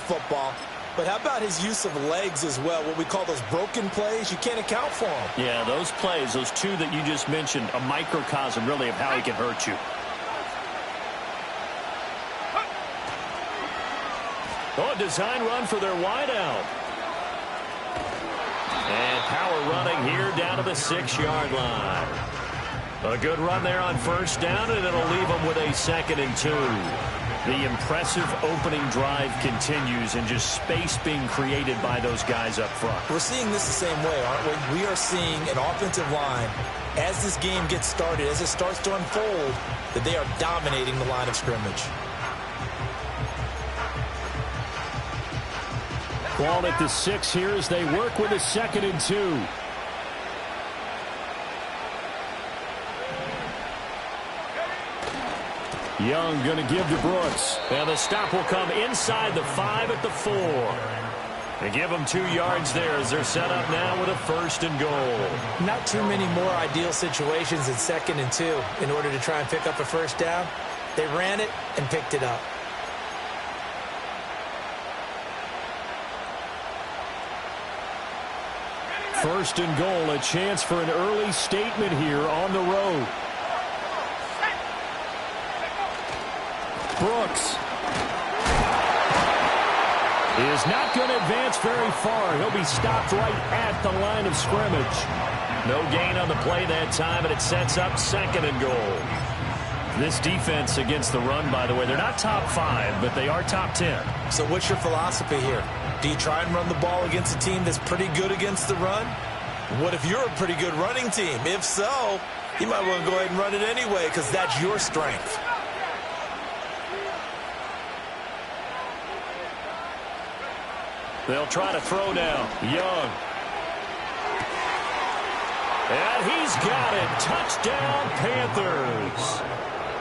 football. But how about his use of legs as well, what we call those broken plays? You can't account for them. Yeah, those plays, those two that you just mentioned, a microcosm really of how he can hurt you. Oh, a design run for their wideout. And power running here down to the 6-yard line. A good run there on first down, and it'll leave them with a 2nd and 2. The impressive opening drive continues, and just space being created by those guys up front. We're seeing this the same way, aren't we? We are seeing an offensive line, as this game gets started, as it starts to unfold, that they are dominating the line of scrimmage. Ball at the 6 here as they work with a 2nd and 2. Young going to give to Brooks. And the stop will come inside the 5 at the 4. They give them 2 yards there as they're set up now with a 1st and goal. Not too many more ideal situations in 2nd and 2 in order to try and pick up a first down. They ran it and picked it up. First and goal, a chance for an early statement here on the road. Brooks is not going to advance very far. He'll be stopped right at the line of scrimmage. No gain on the play that time, and it sets up 2nd and goal. This defense against the run, by the way, they're not top 5, but they are top 10. So what's your philosophy here? Do you try and run the ball against a team that's pretty good against the run? What if you're a pretty good running team? If so, you might want to go ahead and run it anyway because that's your strength. They'll try to throw now. Young. And he's got it. Touchdown, Panthers.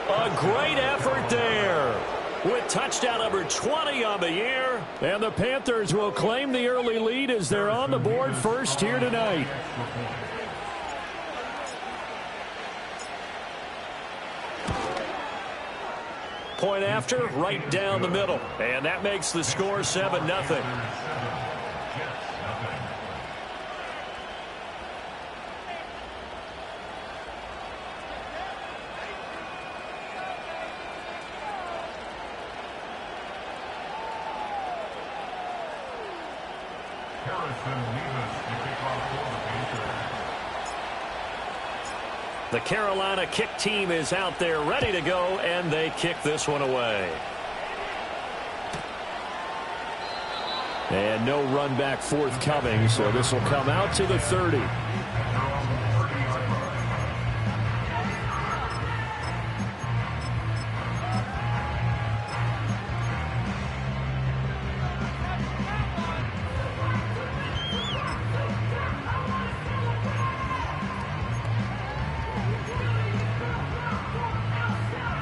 A great effort there. With touchdown number 20 on the year. And the Panthers will claim the early lead as they're on the board first here tonight. Point after, right down the middle. And that makes the score 7-0. The Carolina kick team is out there ready to go, and they kick this one away. And no run back forthcoming, so this will come out to the 30.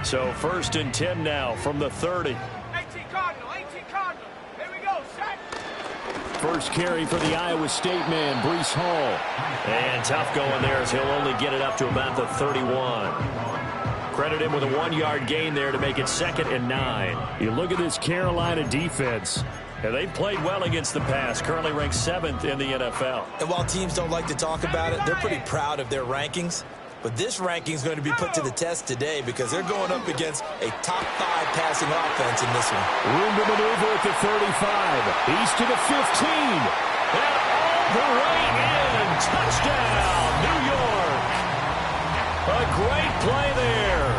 So 1st and 10 now from the 30. 18 Cardinal. Here we go, set. First carry for the Iowa State man, Breece Hall. And tough going there as he'll only get it up to about the 31. Credit him with a 1-yard gain there to make it 2nd and 9. You look at this Carolina defense. And they've played well against the pass, currently ranked 7th in the NFL. And while teams don't like to talk about it, they're pretty proud of their rankings. But this ranking is going to be put to the test today because they're going up against a top 5 passing offense in this one. Room to maneuver at the 35. He's to the 15. And all the way in. Touchdown, New York. A great play there.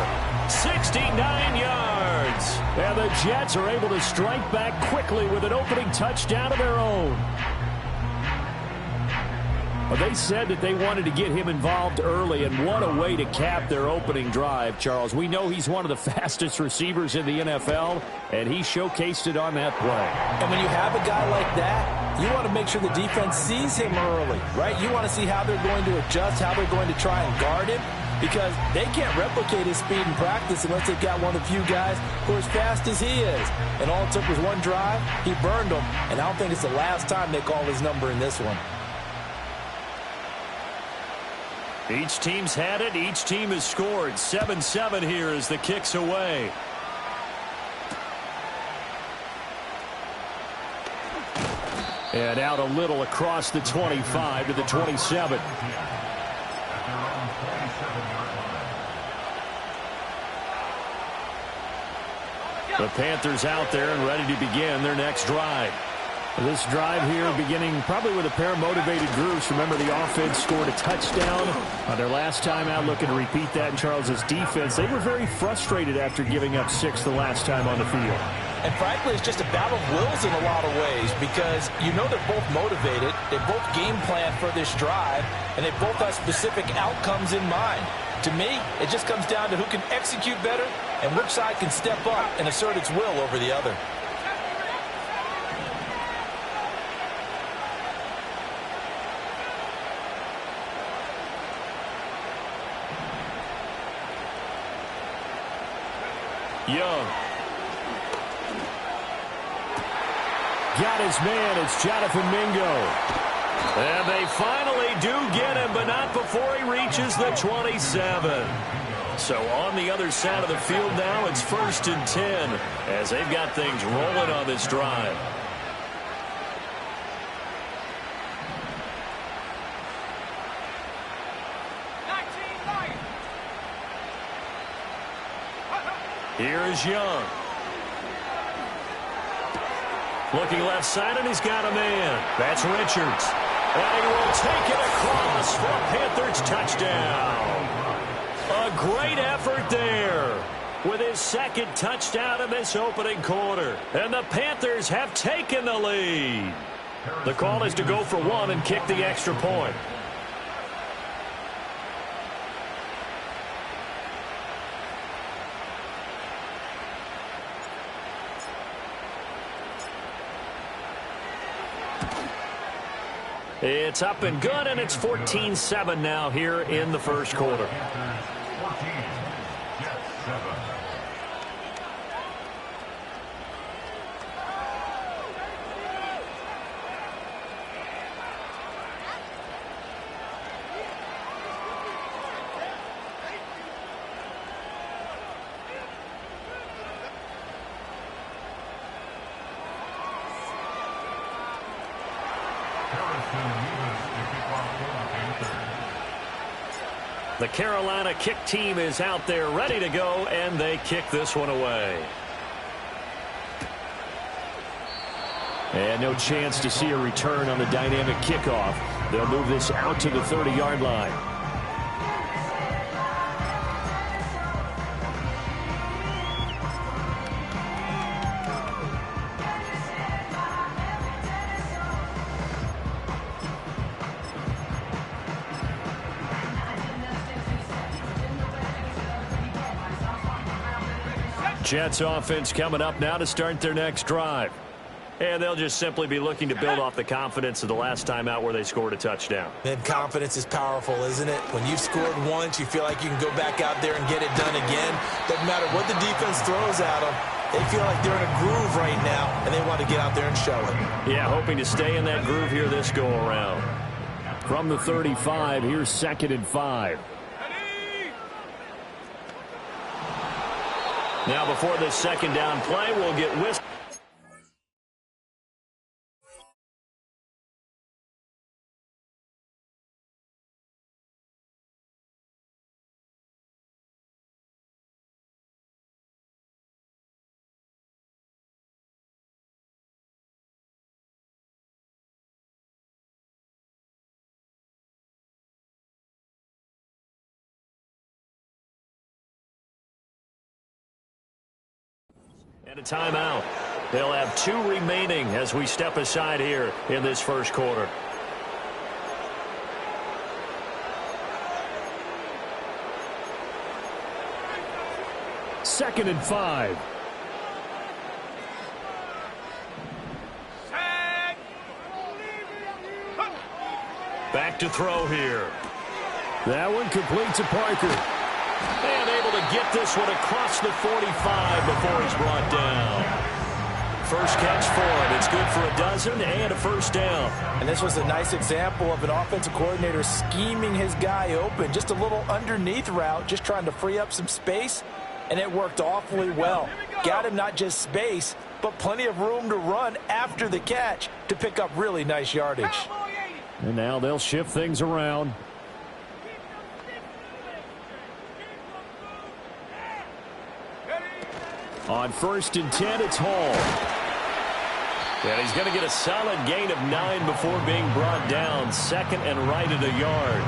69 yards. And the Jets are able to strike back quickly with an opening touchdown of their own. Well, they said that they wanted to get him involved early, and what a way to cap their opening drive, Charles. We know he's one of the fastest receivers in the NFL, and he showcased it on that play. And when you have a guy like that, you want to make sure the defense sees him early, right? You want to see how they're going to adjust, how they're going to try and guard him, because they can't replicate his speed in practice unless they've got one of the few guys who are as fast as he is. And all it took was one drive. He burned them, and I don't think it's the last time they call his number in this one. Each team's had it. Each team has scored. 7-7 here as the kick's away. And out a little across the 25 to the 27. The Panthers out there and ready to begin their next drive. This drive here beginning probably with a pair of motivated groups. Remember, the offense scored a touchdown on their last time out, looking to repeat that in Charles's defense. They were very frustrated after giving up 6 the last time on the field. And frankly, it's just a battle of wills in a lot of ways because you know they're both motivated, they both game plan for this drive, and they both have specific outcomes in mind. To me, it just comes down to who can execute better and which side can step up and assert its will over the other. Young. Got his man. It's Jonathan Mingo. And they finally do get him, but not before he reaches the 27. So on the other side of the field now, it's 1st and 10 as they've got things rolling on this drive. Here is Young. Looking left side, and he's got a man. That's Richards. And he will take it across for a Panthers touchdown. A great effort there with his second touchdown in this opening quarter. And the Panthers have taken the lead. The call is to go for one and kick the extra point. It's up and good, and it's 14-7 now here in the first quarter. The Carolina kick team is out there ready to go, and they kick this one away. And no chance to see a return on the dynamic kickoff. They'll move this out to the 30-yard line. Jets offense coming up now to start their next drive. And they'll just simply be looking to build off the confidence of the last time out where they scored a touchdown. And confidence is powerful, isn't it? When you've scored once, you feel like you can go back out there and get it done again. Doesn't matter what the defense throws at them. They feel like they're in a groove right now, and they want to get out there and show it. Yeah, hoping to stay in that groove here this go-around. From the 35, here's 2nd and 5. Now before this second down play, we'll get whistle. And a timeout. They'll have 2 remaining as we step aside here in this first quarter. Second and 5. Back to throw here. That one complete to Parker. And able to get this one across the 45 before he's brought down. First catch for him. It's good for a dozen and a first down. And this was a nice example of an offensive coordinator scheming his guy open. Just a little underneath route, just trying to free up some space, and it worked awfully well. Got him not just space, but plenty of room to run after the catch to pick up really nice yardage. And now they'll shift things around. On 1st and 10, it's Hall. And he's going to get a solid gain of 9 before being brought down. 2nd and right at a yard.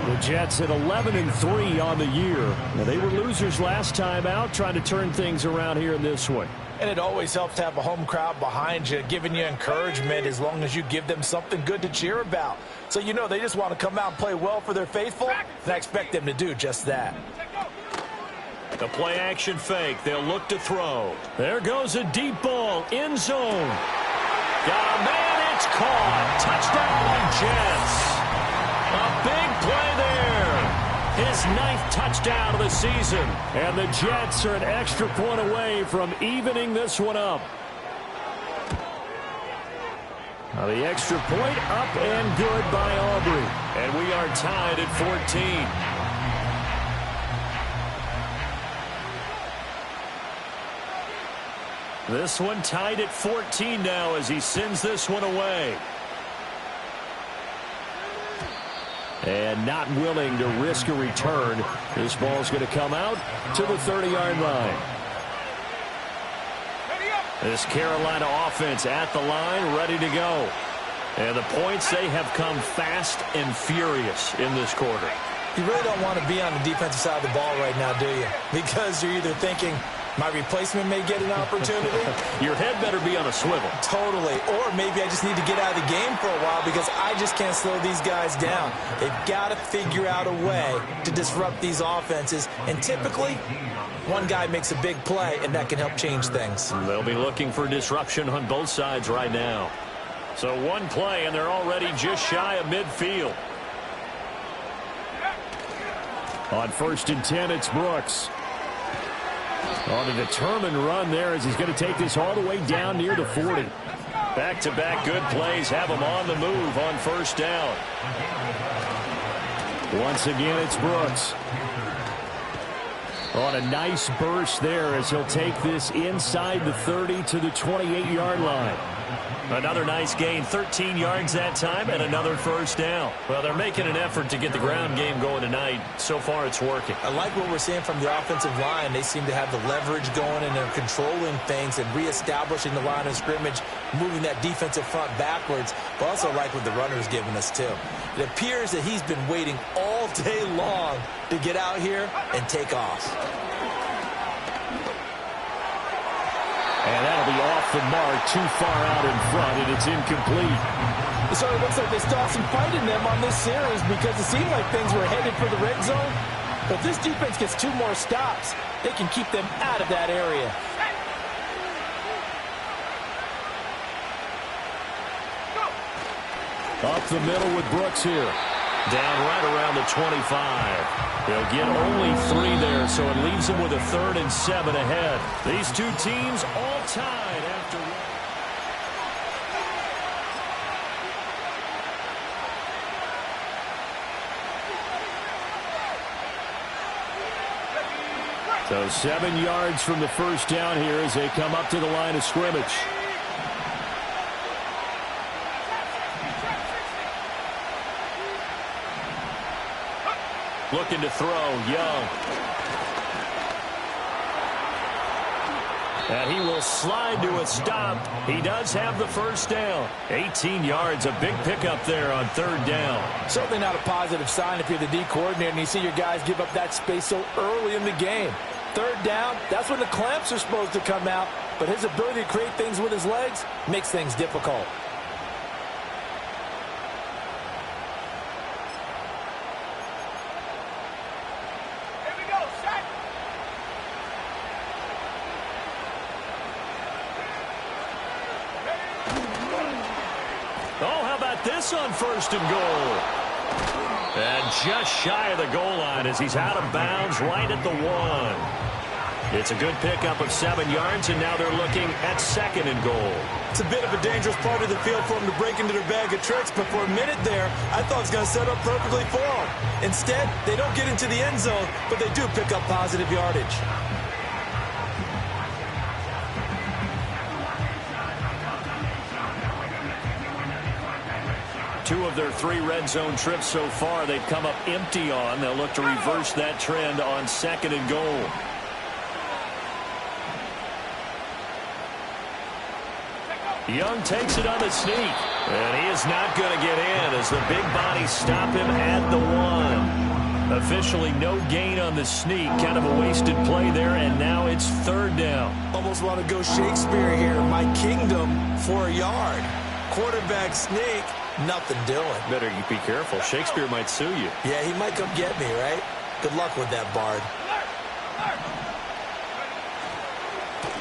The Jets at 11-3 on the year. Now, they were losers last time out, trying to turn things around here in this one. And it always helps to have a home crowd behind you, giving you encouragement as long as you give them something good to cheer about. So you know they just want to come out and play well for their faithful, and I expect them to do just that. The play action fake. They'll look to throw. There goes a deep ball. End zone. Got a man. It's caught. Touchdown, Jets. A big play there. His 9th touchdown of the season. And the Jets are an extra point away from evening this one up. Now the extra point up and good by Aubrey. And we are tied at 14. This one tied at 14 now as he sends this one away. And not willing to risk a return. This ball's going to come out to the 30-yard line. This Carolina offense at the line, ready to go. And the points, they have come fast and furious in this quarter. You really don't want to be on the defensive side of the ball right now, do you? Because you're either thinking, my replacement may get an opportunity. Your head better be on a swivel. Totally. Or maybe I just need to get out of the game for a while because I just can't slow these guys down. They've got to figure out a way to disrupt these offenses. And typically, one guy makes a big play, and that can help change things. They'll be looking for disruption on both sides right now. So one play, and they're already just shy of midfield. On 1st and 10, it's Brooks. On a determined run there as he's going to take this all the way down near the 40. Back-to-back good plays have him on the move on 1st down. Once again, it's Brooks. On a nice burst there as he'll take this inside the 30 to the 28-yard line. Another nice gain, 13 yards that time, and another 1st down. Well, they're making an effort to get the ground game going tonight. So far, it's working. I like what we're seeing from the offensive line. They seem to have the leverage going, and they're controlling things and reestablishing the line of scrimmage, moving that defensive front backwards. But also like what the runner's giving us, too. It appears that he's been waiting all day long to get out here and take off. And that'll be off the mark, too far out in front, and it's incomplete. So it looks like they still have some fight in them on this series because it seemed like things were headed for the red zone. But this defense gets 2 more stops. They can keep them out of that area. Up the middle with Brooks here. Down right around the 25. They'll get only 3 there, so it leaves them with a 3rd and 7 ahead. These two teams all tied after one. So 7 yards from the 1st down here as they come up to the line of scrimmage. Looking to throw, Young. And he will slide to a stop. He does have the 1st down. 18 yards, a big pickup there on 3rd down. Certainly not a positive sign if you're the D coordinator and you see your guys give up that space so early in the game. 3rd down, that's when the clamps are supposed to come out. But his ability to create things with his legs makes things difficult. This on 1st and goal. And just shy of the goal line as he's out of bounds right at the 1. It's a good pickup of 7 yards, and now they're looking at 2nd and goal. It's a bit of a dangerous part of the field for them to break into their bag of tricks, but for a minute there, I thought it was going to set up perfectly for them. Instead, they don't get into the end zone, but they do pick up positive yardage. 2 of their 3 red zone trips so far, they've come up empty on. They'll look to reverse that trend on 2nd and goal. Young takes it on the sneak, and he is not going to get in as the big bodies stop him at the 1. Officially no gain on the sneak, kind of a wasted play there, and now it's 3rd down. Almost want to go Shakespeare here. My kingdom for a yard. Quarterback sneak, nothing doing. Better you be careful. Shakespeare might sue you. Yeah, he might come get me, right? Good luck with that, Bard.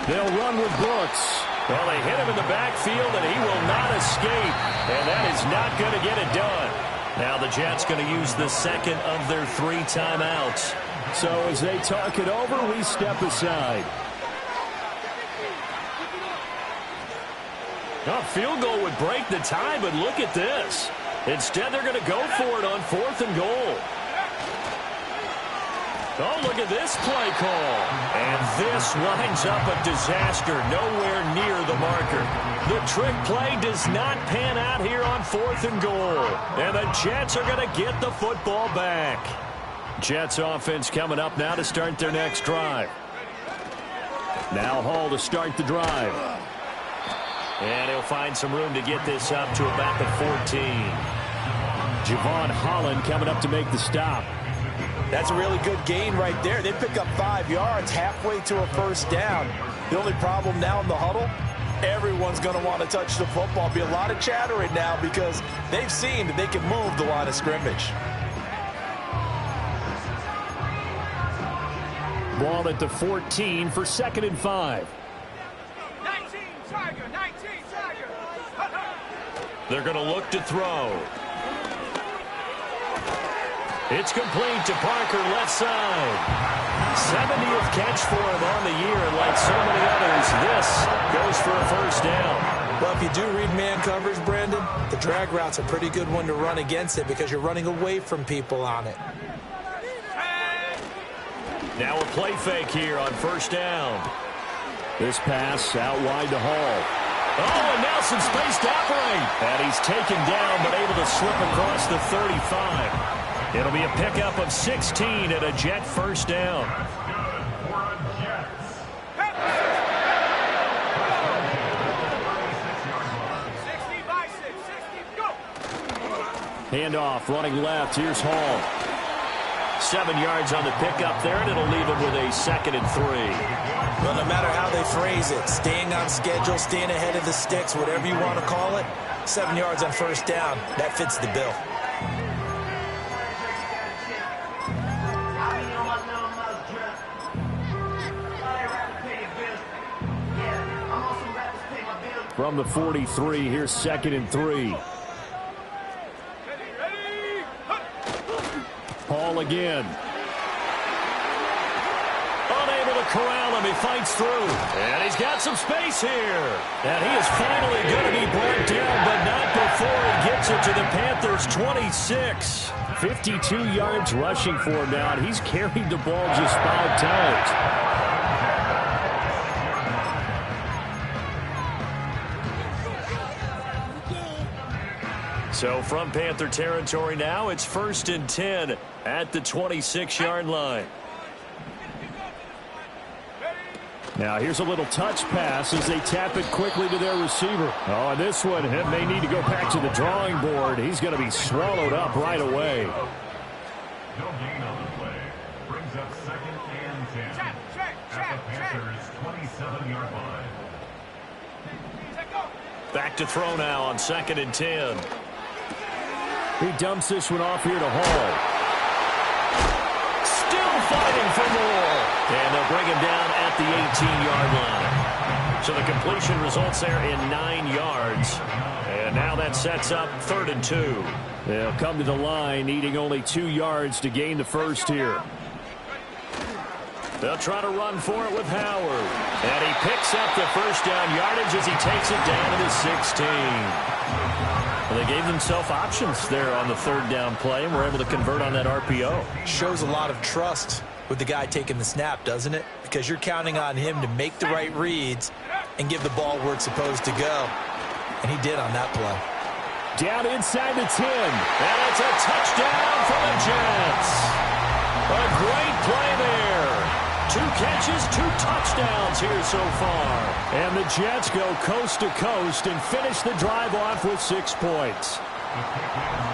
They'll run with Brooks. Well, they hit him in the backfield, and he will not escape. And that is not going to get it done. Now the Jets going to use the 2nd of their 3 timeouts. So as they talk it over, we step aside. A field goal would break the tie, but look at this. Instead, they're going to go for it on 4th and goal. Oh, look at this play call. And this winds up a disaster, nowhere near the marker. The trick play does not pan out here on 4th and goal. And the Jets are going to get the football back. Jets offense coming up now to start their next drive. Now Hall to start the drive. And he'll find some room to get this up to about the 14. Javon Holland coming up to make the stop. That's a really good gain right there. They pick up 5 yards halfway to a 1st down. The only problem now in the huddle, everyone's going to want to touch the football. Be a lot of chatter right now because they've seen that they can move the line of scrimmage. Ball at the 14 for 2nd and 5. 19 Tiger, 19 Tiger. They're going to look to throw. It's complete to Parker, left side. 70th catch for him on the year, and like so many others, this goes for a 1st down. Well, if you do read man coverage, Brandon, the drag route's a pretty good one to run against it because you're running away from people on it. Now a play fake here on 1st down. This pass out wide to Hall. Oh, and now some space to operate. And he's taken down, but able to slip across the 35. It'll be a pickup of 16 and a Jet 1st down. Handoff running left. Here's Hall. 7 yards on the pickup there, and it'll leave him with a 2nd and 3. Well, no matter how they phrase it, staying on schedule, staying ahead of the sticks, whatever you want to call it, 7 yards on 1st down, that fits the bill. From the 43, here's 2nd and 3. Hall again. Unable to corral him. He fights through. And he's got some space here. And he is finally going to be brought down, but not before he gets it to the Panthers' 26. 52 yards rushing for him now, and he's carried the ball just 5 times. So from Panther territory now, it's 1st and 10 at the 26-yard line. Now here's a little touch pass as they tap it quickly to their receiver. Oh, and this one may need to go back to the drawing board. He's going to be swallowed up right away. No gain on the play. Brings up 2nd and 10 at the Panthers' 27-yard line. Back to throw now on 2nd and 10. He dumps this one off here to Hall. Still fighting for more. And they'll bring him down at the 18-yard line. So the completion results there in 9 yards. And now that sets up 3rd and 2. They'll come to the line, needing only 2 yards to gain the 1st here. They'll try to run for it with Howard. And he picks up the 1st down yardage as he takes it down to the 16. Well, they gave themselves options there on the 3rd down play and were able to convert on that RPO. Shows a lot of trust with the guy taking the snap, doesn't it? Because you're counting on him to make the right reads and give the ball where it's supposed to go. And he did on that play. Down inside the 10. And it's a touchdown for the Jets. A great play there. 2 catches, 2 touchdowns here so far. And the Jets go coast to coast and finish the drive off with 6 points.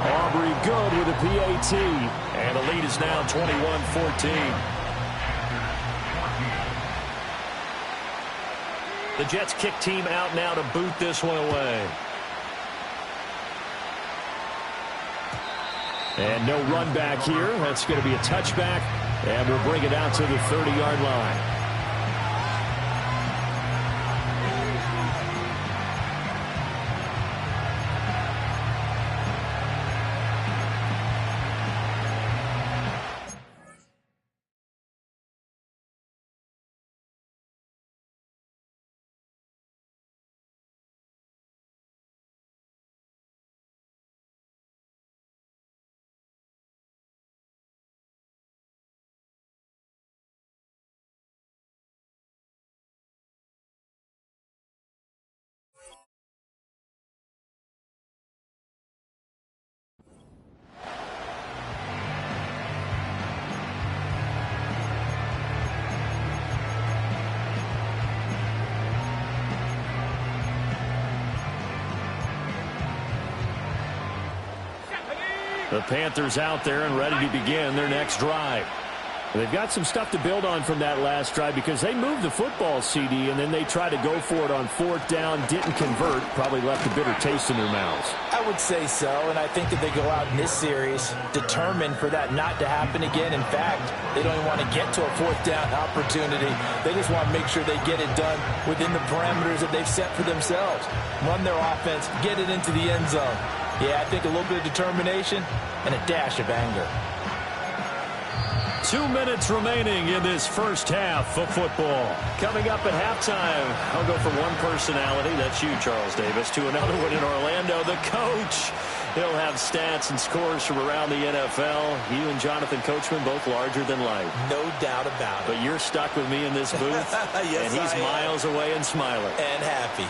Aubrey good with a PAT. And the lead is now 21-14. The Jets kick team out now to boot this one away. And no run back here. That's going to be a touchback. And we'll bring it out to the 30-yard line. The Panthers out there and ready to begin their next drive. They've got some stuff to build on from that last drive because they moved the football, CD, and then they tried to go for it on 4th down, didn't convert, probably left a bitter taste in their mouths. I would say so, and I think that they go out in this series determined for that not to happen again. In fact, they don't even want to get to a 4th down opportunity. They just want to make sure they get it done within the parameters that they've set for themselves. Run their offense, get it into the end zone. Yeah, I think a little bit of determination and a dash of anger. 2 minutes remaining in this first half of football. Coming up at halftime, I'll go from one personality, that's you, Charles Davis, to another one in Orlando, the coach. He'll have stats and scores from around the NFL. You and Jonathan Coachman both larger than life. No doubt about it. But you're stuck with me in this booth, yes, and he's miles away and smiling. And happy.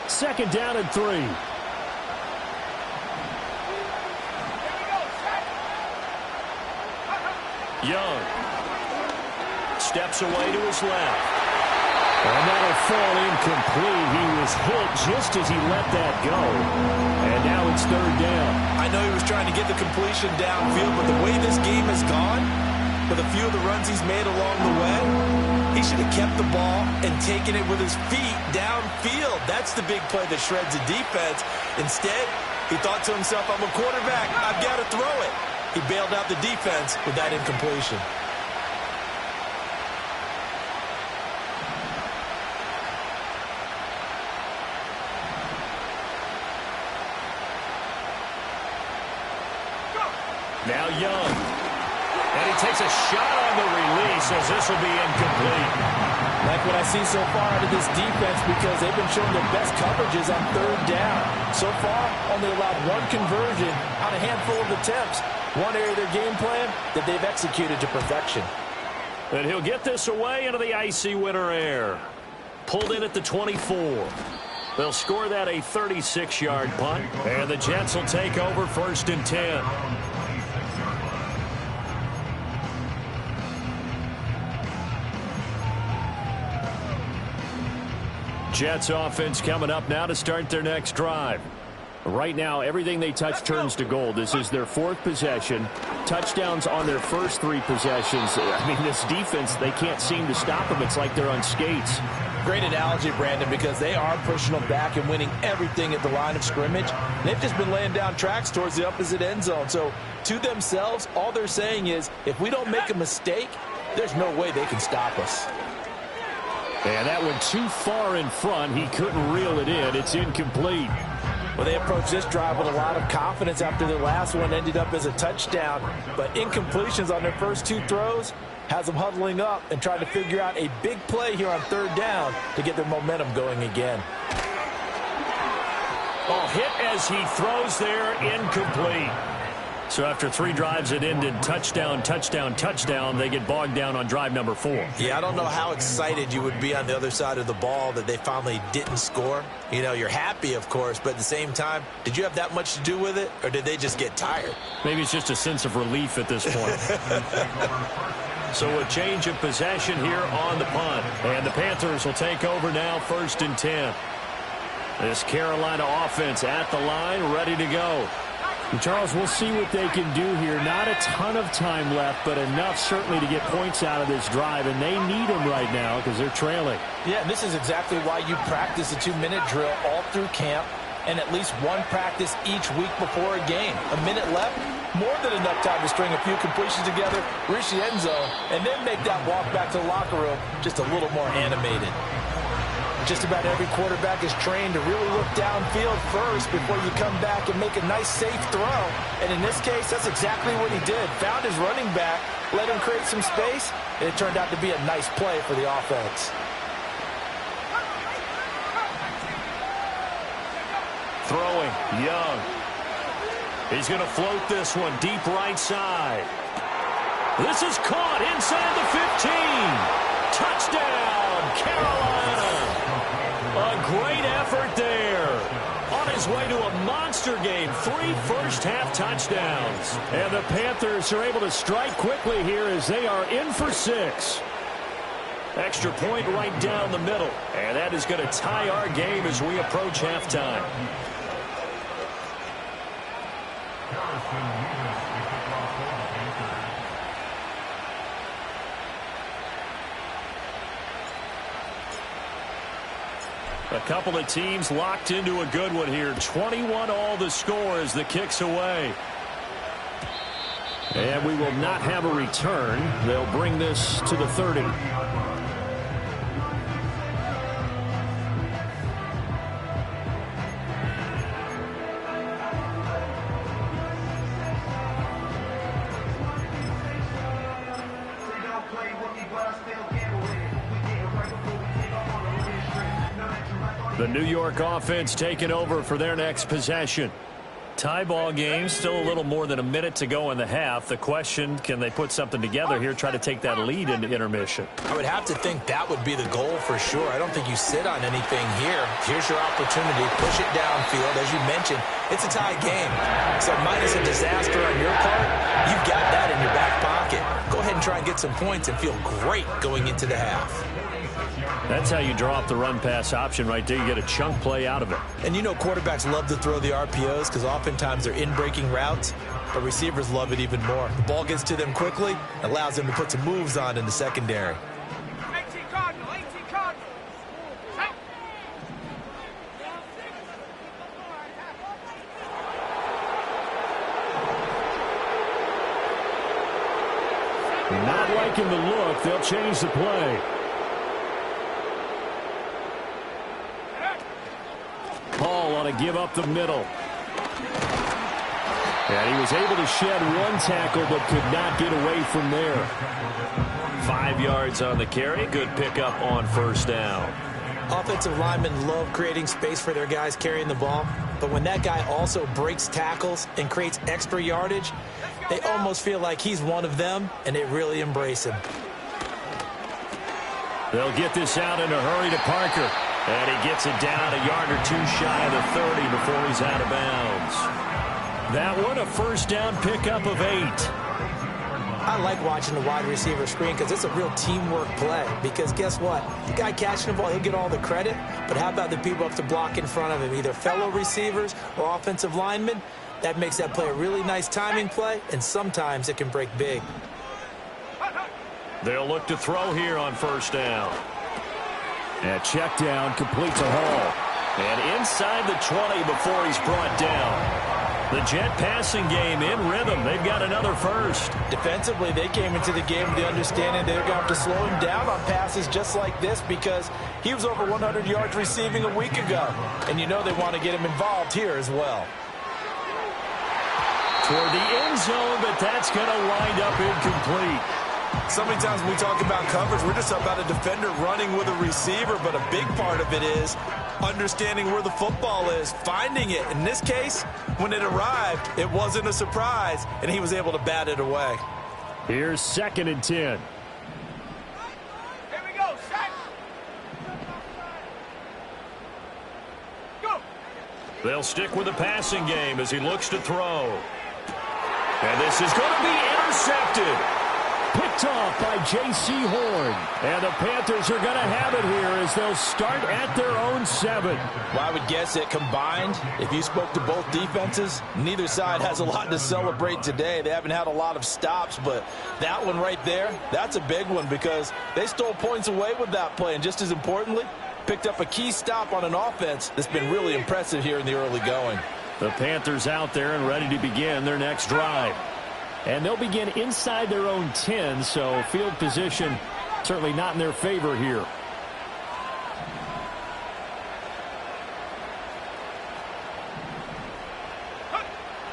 2nd down and 3. Young steps away to his left. And that'll fall incomplete. He was hit just as he let that go. And now it's 3rd down. I know he was trying to get the completion downfield, but the way this game has gone, with a few of the runs he's made along the way, he should have kept the ball and taken it with his feet downfield. That's the big play that shreds the defense. Instead, he thought to himself, I'm a quarterback, I've got to throw it. He bailed out the defense with that incompletion. Now Young. And he takes a shot on the release as this will be incomplete. Like what I see so far out of this defense because they've been showing their best coverages on 3rd down. So far, only allowed 1 conversion on a handful of attempts. One area of their game plan that they've executed to perfection. And he'll get this away into the icy winter air. Pulled in at the 24. They'll score that a 36-yard punt. And the Jets will take over 1st and 10. Jets offense coming up now to start their next drive. Right now, everything they touch turns to gold. This is their 4th possession. Touchdowns on their first 3 possessions. I mean, this defense, they can't seem to stop them. It's like they're on skates. Great analogy, Brandon, because they are pushing them back and winning everything at the line of scrimmage. They've just been laying down tracks towards the opposite end zone. So, to themselves, all they're saying is, if we don't make a mistake, there's no way they can stop us. And that went too far in front. He couldn't reel it in. It's incomplete. Well, they approached this drive with a lot of confidence after their last one ended up as a touchdown. But incompletions on their first 2 throws has them huddling up and trying to figure out a big play here on 3rd down to get their momentum going again. Ball hit as he throws there, incomplete. So after 3 drives that ended touchdown, touchdown, touchdown, they get bogged down on drive number 4. Yeah, I don't know how excited you would be on the other side of the ball that they finally didn't score. You know, you're happy, of course, but at the same time, did you have that much to do with it, or did they just get tired? Maybe it's just a sense of relief at this point. So a change of possession here on the punt. And the Panthers will take over now, 1st and 10. This Carolina offense at the line, ready to go. And Charles, we'll see what they can do here. Not a ton of time left, but enough certainly to get points out of this drive, and they need them right now because they're trailing. Yeah, and this is exactly why you practice a 2-minute drill all through camp and at least one practice each week before a game. A minute left, more than enough time to string a few completions together, reach the end zone, and then make that walk back to the locker room just a little more animated. Just about every quarterback is trained to really look downfield first before you come back and make a nice, safe throw. And in this case, that's exactly what he did. Found his running back, let him create some space, and it turned out to be a nice play for the offense. Throwing, Young. He's going to float this one deep right side. This is caught inside the 15. Touchdown, Carolina. A great effort there. On his way to a monster game, 3 first-half touchdowns. And the Panthers are able to strike quickly here as they are in for 6. Extra point right down the middle. And that is going to tie our game as we approach halftime. A couple of teams locked into a good one here. 21 all the score as the kick's away. And we will not have a return. They'll bring this to the 30. The New York offense taking over for their next possession. Tie ball game, still a little more than a minute to go in the half. The question, can they put something together here, try to take that lead into intermission? I would have to think that would be the goal for sure. I don't think you sit on anything here. Here's your opportunity. Push it downfield. As you mentioned, it's a tie game. So minus a disaster on your part, you've got that in your back pocket. Go ahead and try and get some points and feel great going into the half. That's how you draw up the run-pass option right there. You get a chunk play out of it. And you know quarterbacks love to throw the RPOs because oftentimes they're in-breaking routes, but receivers love it even more. The ball gets to them quickly, allows them to put some moves on in the secondary. 18 Cardinal, 18 Cardinal. Not liking the look. They'll change the play. Paul on a give up the middle. And he was able to shed one tackle but could not get away from there. 5 yards on the carry. Good pickup on first down. Offensive linemen love creating space for their guys carrying the ball, but when that guy also breaks tackles and creates extra yardage, they almost feel like he's one of them, and they really embrace him. They'll get this out in a hurry to Parker. And he gets it down a yard or two shy of the 30 before he's out of bounds. That one, a first down pickup of 8. I like watching the wide receiver screen because it's a real teamwork play. Because guess what? The guy catching the ball, he'll get all the credit. But how about the people up to block in front of him, either fellow receivers or offensive linemen? That makes that play a really nice timing play, and sometimes it can break big. They'll look to throw here on first down. And check down completes a haul. And inside the 20 before he's brought down. The Jet passing game in rhythm. They've got another first. Defensively, they came into the game with the understanding they're going to have to slow him down on passes just like this because he was over 100 yards receiving a week ago. And you know they want to get him involved here as well. Toward the end zone, but that's going to wind up incomplete. So many times when we talk about coverage, we're just about a defender running with a receiver, but a big part of it is understanding where the football is, finding it. In this case, when it arrived, it wasn't a surprise, and he was able to bat it away. Here's 2nd and 10. Here we go, set. Go. They'll stick with the passing game as he looks to throw. And this is going to be intercepted. Picked off by J.C. Horn. And the Panthers are going to have it here as they'll start at their own 7. Well, I would guess that combined, if you spoke to both defenses, neither side has a lot to celebrate today. They haven't had a lot of stops, but that one right there, that's a big one because they stole points away with that play. And just as importantly, picked up a key stop on an offense that's been really impressive here in the early going. The Panthers out there and ready to begin their next drive. And they'll begin inside their own 10, so field position certainly not in their favor here.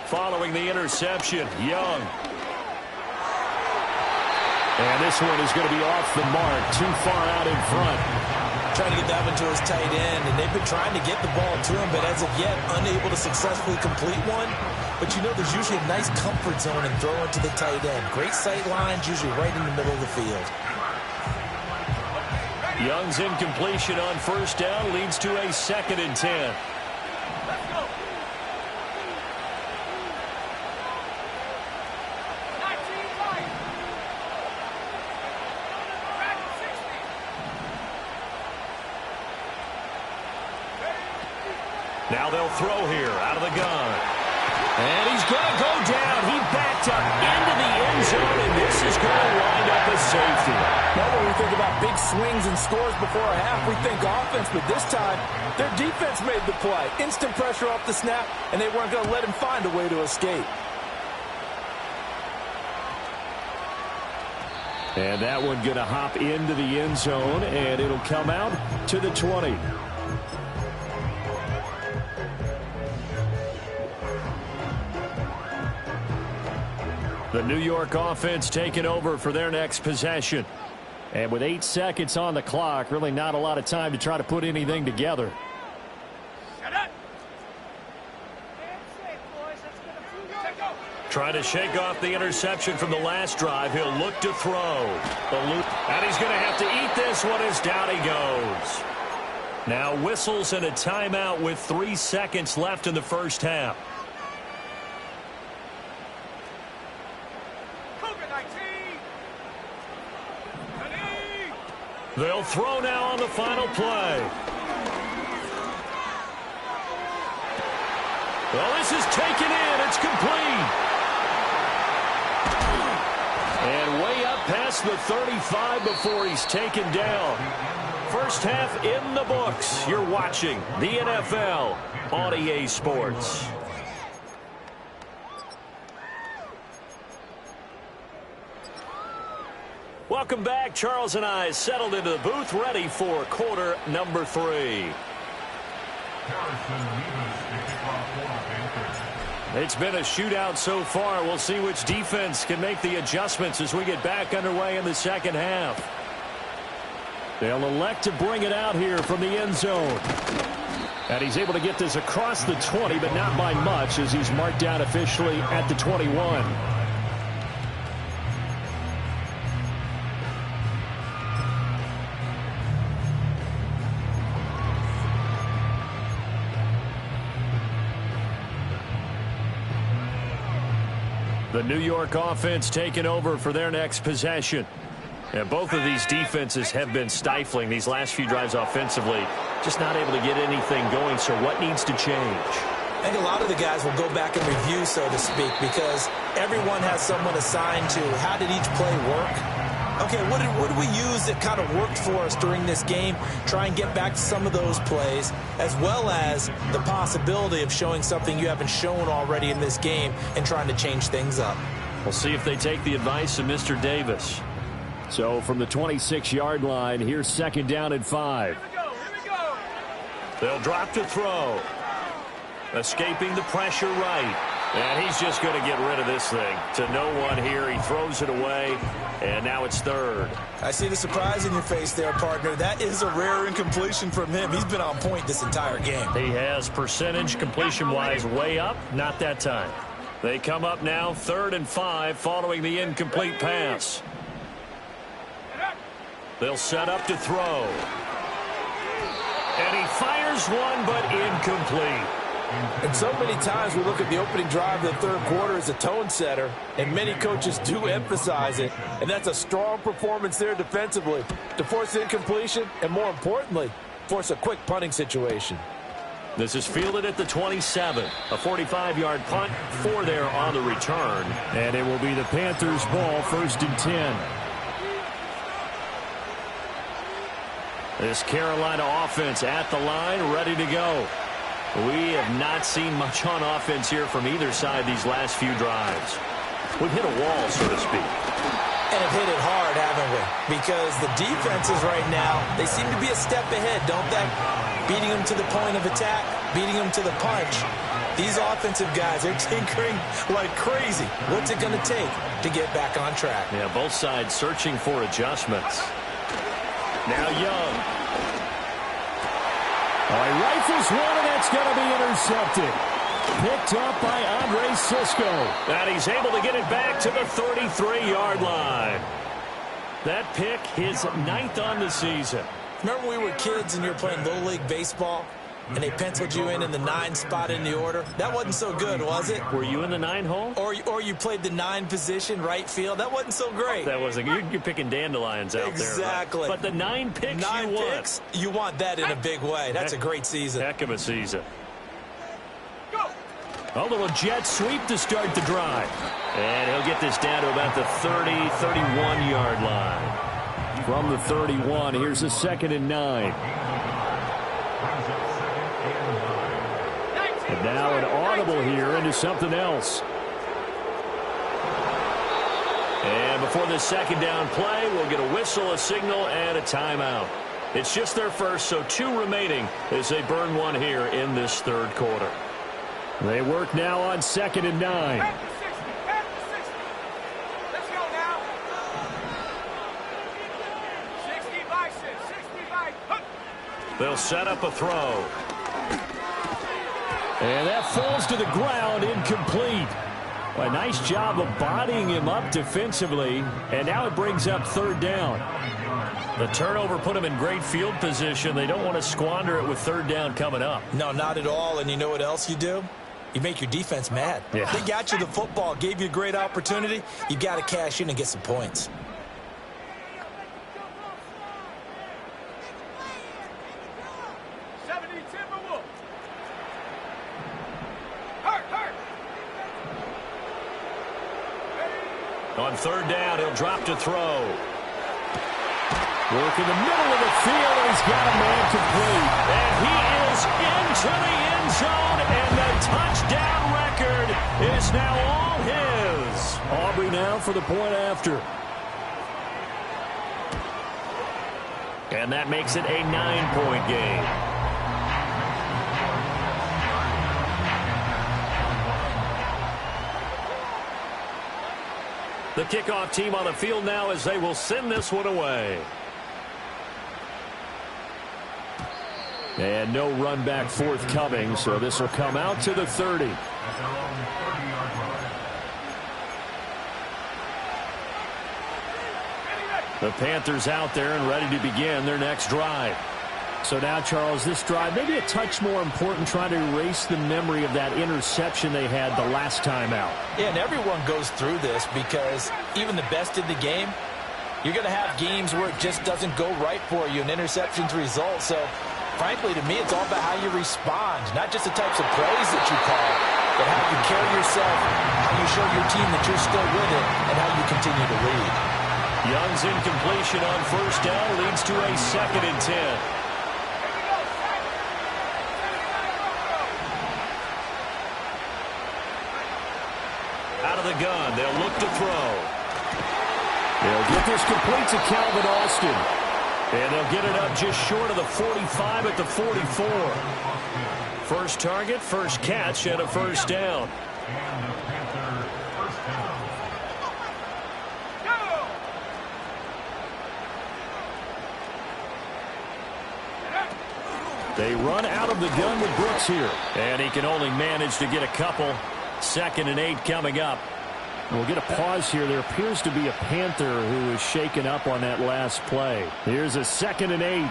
Following the interception, Young. And this one is going to be off the mark, too far out in front. Trying to get that one to his tight end, and they've been trying to get the ball to him, but as of yet, unable to successfully complete one. But you know, there's usually a nice comfort zone in throwing to the tight end. Great sight lines, usually right in the middle of the field. Young's incompletion on first down leads to a 2nd and 10. Let's go. 19 right. Back to 60. Now they'll throw here out of the gun. And he's going to go down. He backed up into the end zone, and this is going to wind up a safety. Now when we think about big swings and scores before a half, we think offense, but this time, their defense made the play. Instant pressure off the snap, and they weren't going to let him find a way to escape. And that one going to hop into the end zone, and it'll come out to the 20. The New York offense taking over for their next possession. And with 8 seconds on the clock, really not a lot of time to try to put anything together. Shut up. Trying to shake off the interception from the last drive. He'll look to throw. And he's going to have to eat this one as down he goes. Now whistles and a timeout with 3 seconds left in the first half. They'll throw now on the final play. Well, this is taken in. It's complete. And way up past the 35 before he's taken down. First half in the books. You're watching the NFL on EA Sports. Welcome back. Charles and I settled into the booth, ready for quarter number 3. It's been a shootout so far. We'll see which defense can make the adjustments as we get back underway in the second half. They'll elect to bring it out here from the end zone. And he's able to get this across the 20, but not by much as he's marked down officially at the 21. The New York offense taking over for their next possession. And both of these defenses have been stifling these last few drives offensively. Just not able to get anything going, so what needs to change? I think a lot of the guys will go back and review, so to speak, because everyone has someone assigned to how did each play work. Okay, what did we use that kind of worked for us during this game? Try and get back to some of those plays, as well as the possibility of showing something you haven't shown already in this game and trying to change things up. We'll see if they take the advice of Mr. Davis. So from the 26-yard line, here's 2nd down and 5. Here we go. They'll drop to throw. Escaping the pressure right. And he's just going to get rid of this thing. To no one here. He throws it away, and now it's third. I see the surprise in your face there, partner. That is a rare incompletion from him. He's been on point this entire game. He has percentage completion-wise way up. Not that time. They come up now 3rd and 5 following the incomplete pass. They'll set up to throw. And he fires one, but incomplete. And so many times we look at the opening drive of the third quarter as a tone setter, and many coaches do emphasize it, and that's a strong performance there defensively to force incompletion and, more importantly, force a quick punting situation. This is fielded at the 27. A 45-yard punt, 4 there on the return. And it will be the Panthers' ball, 1st and 10. This Carolina offense at the line, ready to go. We have not seen much on offense here from either side these last few drives. We've hit a wall, so to speak. And have hit it hard, haven't we? Because the defenses right now, they seem to be a step ahead, don't they? Beating them to the point of attack, beating them to the punch. These offensive guys, they're tinkering like crazy. What's it going to take to get back on track? Yeah, both sides searching for adjustments. Now Young. He rifles one, and that's going to be intercepted. Picked up by Andre Sisco. And he's able to get it back to the 33-yard line. That pick, his 9th on the season. Remember when we were kids and you were playing Little League Baseball, and they penciled you in the 9 spot in the order? That wasn't so good, was it? Were you in the 9 hole? Or you played the 9 position, right field? That wasn't so great. That wasn't. You're picking dandelions out there. Exactly. Right? But the 9 picks 9 you picks, you want that in a big way. That's a great season. Heck of a season. A little jet sweep to start the drive. And he'll get this down to about the 30, 31-yard line. From the 31, here's a 2nd and 9. And now an audible here into something else. And before the 2nd down play, we'll get a whistle, a signal, and a timeout. It's just their first, so 2 remaining as they burn one here in this 3rd quarter. They work now on 2nd and 9. Let's go now. 60 by 6, 60 by. They'll set up a throw. And that falls to the ground, incomplete. A nice job of bodying him up defensively, and now it brings up 3rd down. The turnover put him in great field position. They don't want to squander it with 3rd down coming up. No, not at all. And you know what else you do? You make your defense mad. Yeah. They got you the football, gave you a great opportunity. You got to cash in and get some points. On 3rd down, he'll drop to throw. Work in the middle of the field, and he's got a man complete. And he is into the end zone, and the touchdown record is now all his. Aubrey now for the point after. And that makes it a 9-point game. The kickoff team on the field now as they will send this one away. And no run back forthcoming, so this will come out to the 30. The Panthers out there and ready to begin their next drive. So now, Charles, this drive maybe a touch more important, trying to erase the memory of that interception they had the last time out. Yeah, and everyone goes through this because even the best in the game, you're going to have games where it just doesn't go right for you, and interceptions result. So, frankly, to me, it's all about how you respond, not just the types of plays that you call, but how you carry yourself, how you show your team that you're still with it, and how you continue to lead. Young's incompletion on 1st down leads to a 2nd and 10. Out of the gun, they'll look to throw. They'll get this complete to Calvin Austin. And they'll get it up just short of the 45 at the 44. First target, first catch, and a 1st down. And the Panther first down. They run out of the gun with Brooks here. And he can only manage to get a couple. 2nd and 8 coming up. We'll get a pause here. There appears to be a Panther who is shaken up on that last play. Here's a 2nd and 8.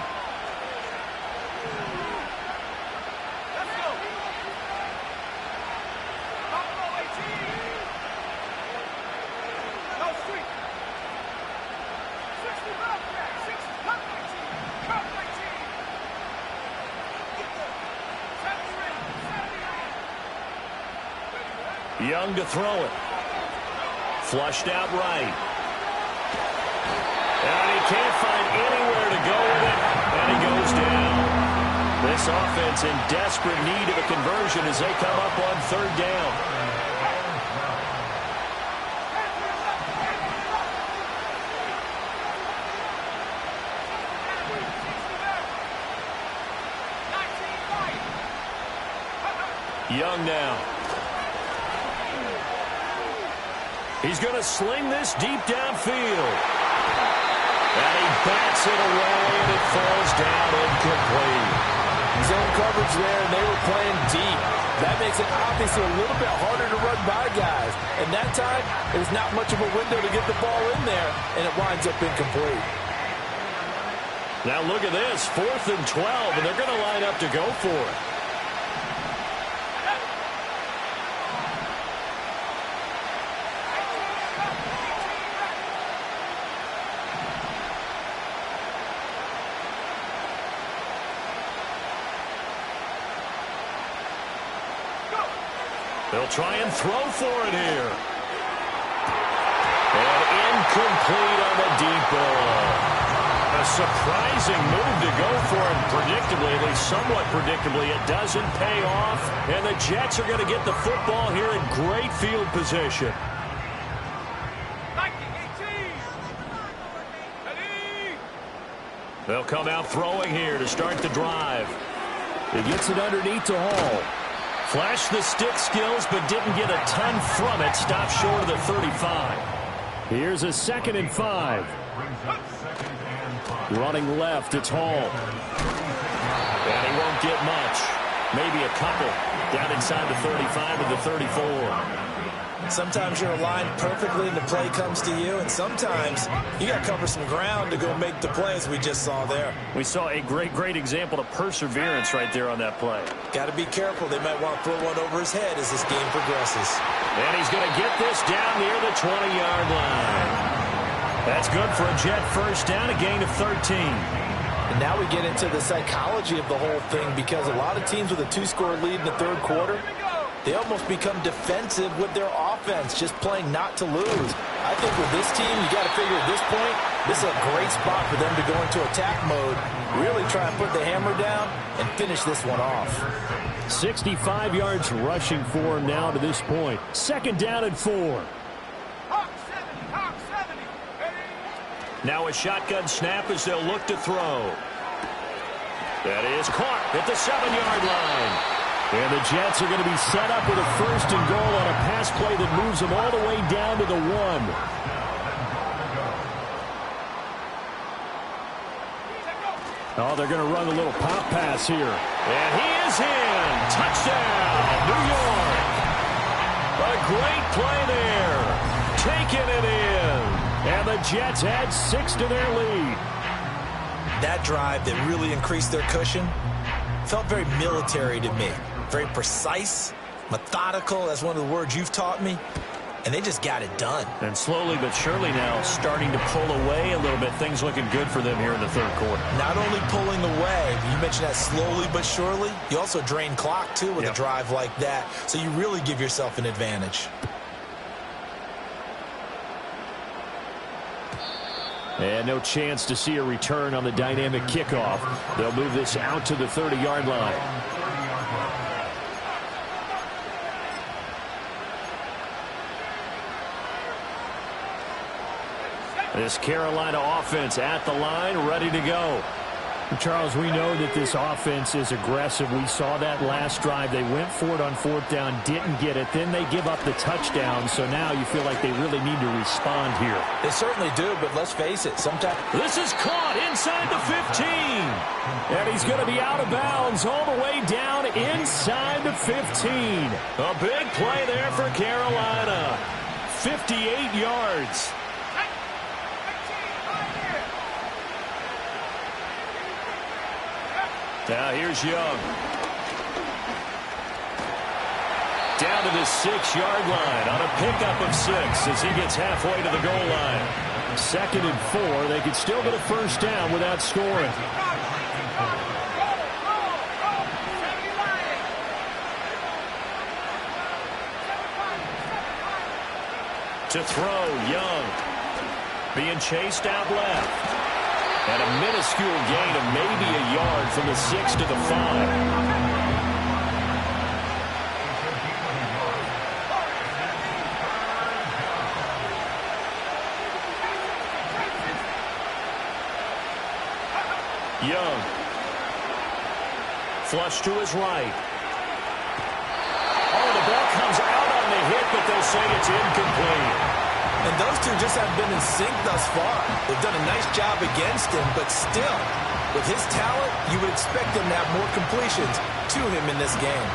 Young to throw it. Flushed out right. And he can't find anywhere to go with it. And he goes down. This offense in desperate need of a conversion as they come up on 3rd down. Young now. He's going to sling this deep downfield. And he bats it away, and it falls down incomplete. Zone coverage there, and they were playing deep. That makes it obviously a little bit harder to run by guys. And that time, there's not much of a window to get the ball in there, and it winds up incomplete. Now look at this, 4th and 12, and they're going to line up to go for it. They'll try and throw for it here. And incomplete on the deep ball. A surprising move to go for it predictably, at least somewhat predictably. It doesn't pay off, and the Jets are going to get the football here in great field position. They'll come out throwing here to start the drive. He gets it underneath to Hall. Flashed the stick skills, but didn't get a ton from it. Stopped short of the 35. Here's a 2nd and 5. Running left, it's Hall. And he won't get much. Maybe a couple. Down inside the 35 of the 34. Sometimes you're aligned perfectly and the play comes to you, and sometimes you got to cover some ground to go make the play, as we just saw there. We saw a great example of perseverance right there on that play. Got to be careful. They might want to throw one over his head as this game progresses. And he's going to get this down near the 20-yard line. That's good for a Jet first down, a gain of 13. And now we get into the psychology of the whole thing, because a lot of teams with a 2-score lead in the 3rd quarter, they almost become defensive with their offense, just playing not to lose. I think with this team, you got to figure at this point, this is a great spot for them to go into attack mode, really try and put the hammer down and finish this one off. 65 yards rushing for him now to this point. 2nd down and 4. Now a shotgun snap as they'll look to throw. That is caught at the 7-yard line. And the Jets are going to be set up with a 1st and goal on a pass play that moves them all the way down to the 1. Oh, they're going to run a little pop pass here. And he is in. Touchdown, New York. A great play there. Taking it in. And the Jets add 6 to their lead. That drive that really increased their cushion felt very military to me. Very precise, methodical. That's one of the words you've taught me. And they just got it done. And slowly but surely now starting to pull away a little bit. Things looking good for them here in the 3rd quarter. Not only pulling away, you mentioned that slowly but surely. You also drain clock, too, with a drive like that. So you really give yourself an advantage. And no chance to see a return on the dynamic kickoff. They'll move this out to the 30-yard line. This Carolina offense at the line, ready to go. Charles, we know that this offense is aggressive. We saw that last drive. They went for it on fourth down, didn't get it. Then they give up the touchdown. So now you feel like they really need to respond here. They certainly do, but let's face it. Sometimes this is caught inside the 15. And he's going to be out of bounds all the way down inside the 15. A big play there for Carolina. 58 yards. Now here's Young. Down to the 6-yard line on a pickup of 6 as he gets halfway to the goal line. 2nd and 4. They could still get a first down without scoring. To throw, Young. Being chased out left. And a minuscule gain of maybe a yard from the 6 to the 5. Young. Flush to his right. Oh, the ball comes out on the hit, but they'll say it's incomplete. And those two just haven't been in sync thus far. They've done a nice job against him, but still, with his talent, you would expect him to have more completions to him in this game.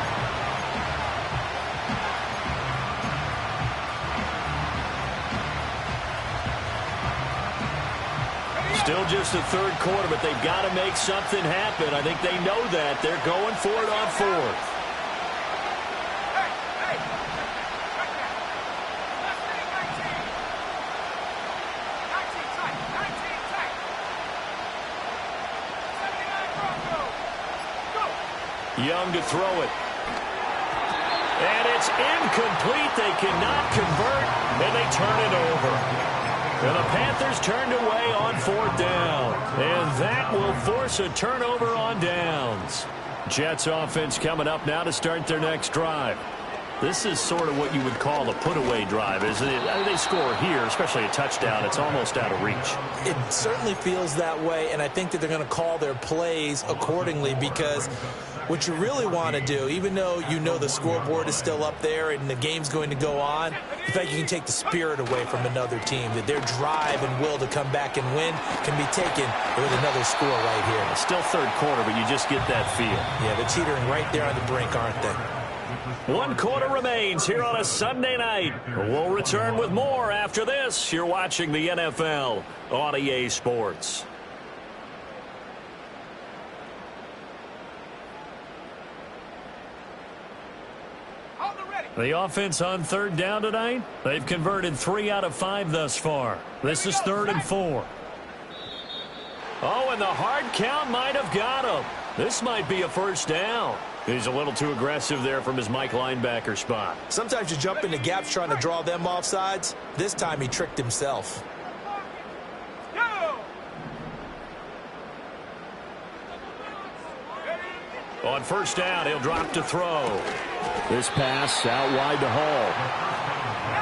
Still just the third quarter, but they've got to make something happen. I think they know that. They're going for it on fourth. Young to throw it. And it's incomplete. They cannot convert, and they turn it over. And the Panthers turned away on fourth down. And that will force a turnover on downs. Jets offense coming up now to start their next drive. This is sort of what you would call a put-away drive, isn't it? They score here, especially a touchdown. It's almost out of reach. It certainly feels that way, and I think that they're going to call their plays accordingly because what you really want to do, even though you know the scoreboard is still up there and the game's going to go on, the fact you can take the spirit away from another team, that their drive and will to come back and win can be taken with another score right here. It's still third quarter, but you just get that feel. Yeah, they're teetering right there on the brink, aren't they? 1 quarter remains here on a Sunday night. We'll return with more after this. You're watching the NFL on EA Sports. The offense on third down tonight, they've converted 3 out of 5 thus far. This is 3rd and 4. Oh, and the hard count might have got him. This might be a first down. He's a little too aggressive there from his Mike linebacker spot. Sometimes you jump into gaps trying to draw them off sides. This time he tricked himself. On first down, he'll drop to throw. This pass out wide to Hall.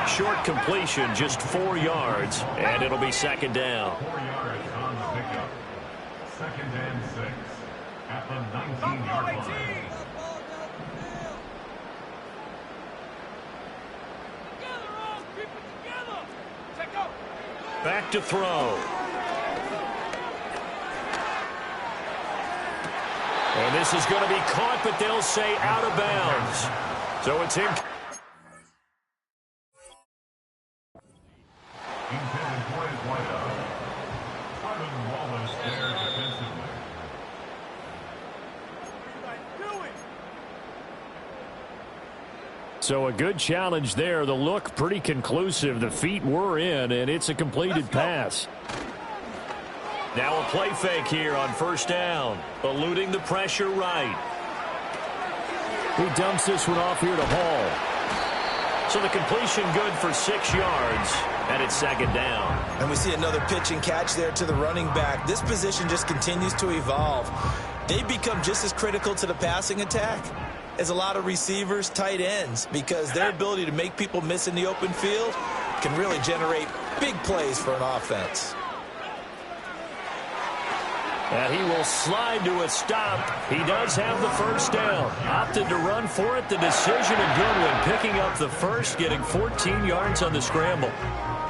Short completion, just 4 yards, and it'll be 2nd down. 4 yards on the pickup. 2nd and 6 at the 19-yard line. Back to throw. And this is going to be caught, but they'll say out of bounds. So it's in. Intended for his wideout. Trevin Wallace there defensively. So a good challenge there. The look pretty conclusive. The feet were in, and it's a completed pass. Now a play fake here on first down. Eluding the pressure right. He dumps this one off here to Hall. So the completion good for 6 yards, and it's 2nd down. And we see another pitch and catch there to the running back. This position just continues to evolve. They become just as critical to the passing attack as a lot of receivers, tight ends, because their ability to make people miss in the open field can really generate big plays for an offense. And he will slide to a stop. He does have the first down. Opted to run for it. The decision a good one. Picking up the first, getting 14 yards on the scramble.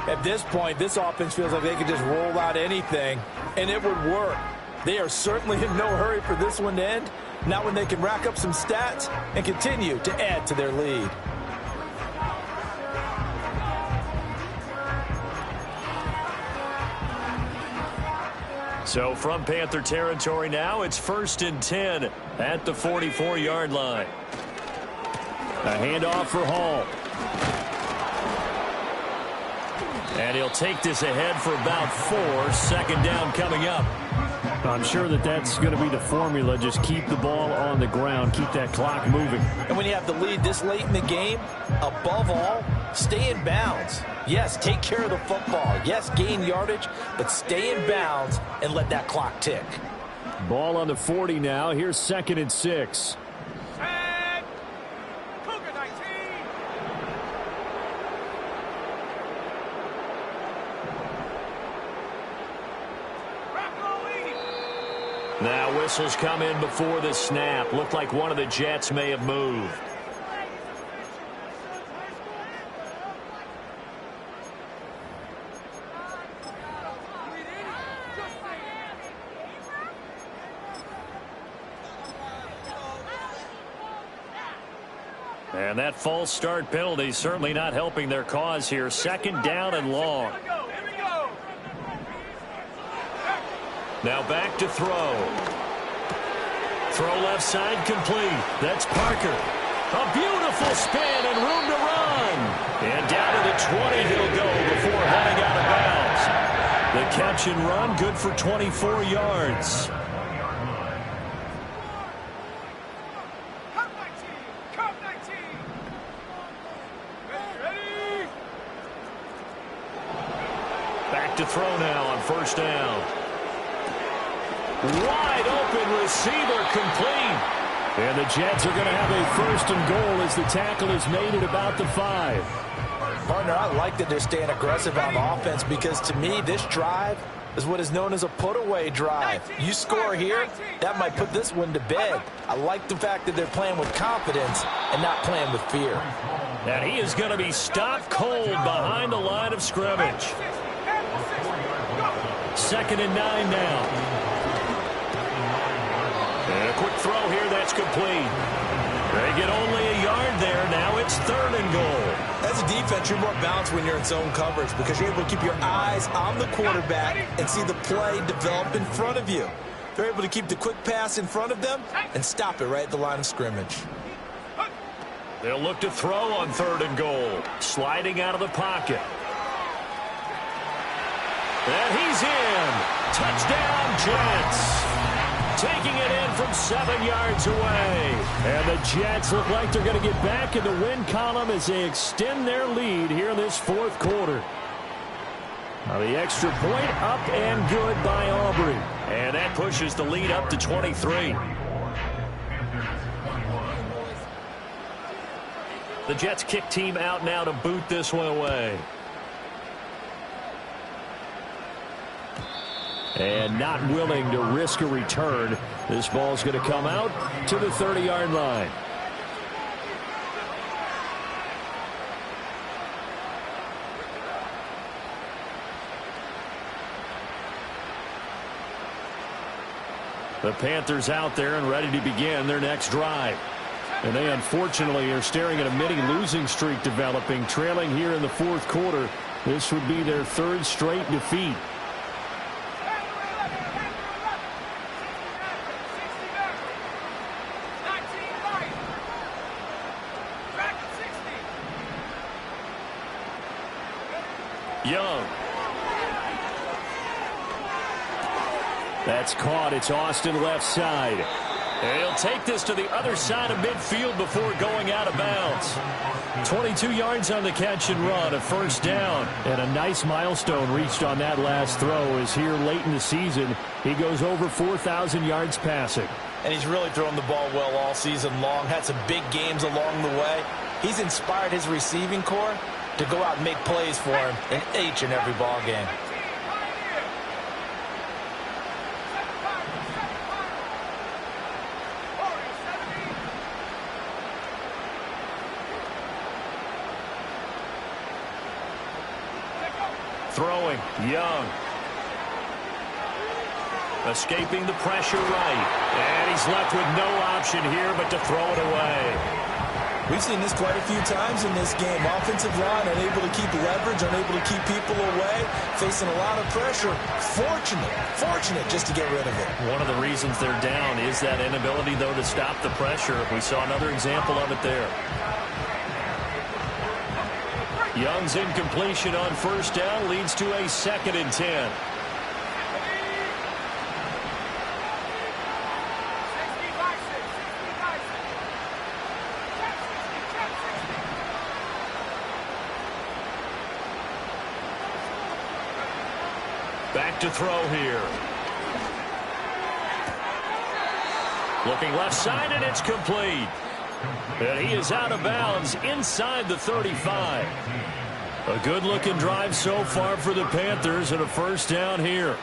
At this point, this offense feels like they could just roll out anything, and it would work. They are certainly in no hurry for this one to end. Not when they can rack up some stats and continue to add to their lead. So from Panther territory now, it's 1st and 10 at the 44-yard line. A handoff for Hall. And he'll take this ahead for about 4. 2nd down coming up. I'm sure that's going to be the formula. Just keep the ball on the ground. Keep that clock moving. And when you have the lead this late in the game, above all, stay in bounds. Yes, take care of the football. Yes, gain yardage, but stay in bounds and let that clock tick. Ball on the 40 now. Here's 2nd and 6. And Cougar 19. Now whistles come in before the snap. Looked like one of the Jets may have moved. And that false start penalty certainly not helping their cause here. 2nd down and long. Now back to throw. Throw left side complete. That's Parker. A beautiful spin and room to run. And down to the 20 he'll go before heading out of bounds. The catch and run good for 24 yards. Back to throw now on 1st down. Wide open receiver complete. And the Jets are going to have a 1st and goal as the tackle is made at about the 5. Partner, I like that they're staying aggressive on offense because to me this drive is what is known as a put-away drive. You score here, that might put this one to bed. I like the fact that they're playing with confidence and not playing with fear. And he is going to be stopped cold behind the line of scrimmage. 2nd and 9 now. And a quick throw here, that's complete. They get only a yard there. Now it's 3rd and goal. As a defense, you're more balanced when you're in zone coverage because you're able to keep your eyes on the quarterback and see the play develop in front of you. They're able to keep the quick pass in front of them and stop it right at the line of scrimmage. They'll look to throw on 3rd and goal. Sliding out of the pocket. And he's in. Touchdown, Jets. Taking it in from 7 yards away. And the Jets look like they're going to get back in the win column as they extend their lead here in this 4th quarter. Now the extra point up and good by Aubrey. And that pushes the lead up to 23. The Jets kick team out now to boot this one away. And not willing to risk a return. This ball's going to come out to the 30-yard line. The Panthers out there and ready to begin their next drive. And they unfortunately are staring at a mini losing streak developing, trailing here in the 4th quarter. This would be their 3rd straight defeat. Young. That's caught. It's Austin left side. And he'll take this to the other side of midfield before going out of bounds. 22 yards on the catch and run, a 1st down. And a nice milestone reached on that last throw as here late in the season, he goes over 4,000 yards passing. And he's really thrown the ball well all season long. Had some big games along the way. He's inspired his receiving corps to go out and make plays for him in each and every ball game. Throwing, Young. Escaping the pressure right. And he's left with no option here but to throw it away. We've seen this quite a few times in this game. Offensive line unable to keep leverage, unable to keep people away, facing a lot of pressure. Fortunate just to get rid of it. One of the reasons they're down is that inability, though, to stop the pressure. We saw another example of it there. Young's incompletion on first down leads to a 2nd and 10. Back to throw here. Looking left side, and it's complete. And he is out of bounds inside the 35. A good-looking drive so far for the Panthers, and a first down here.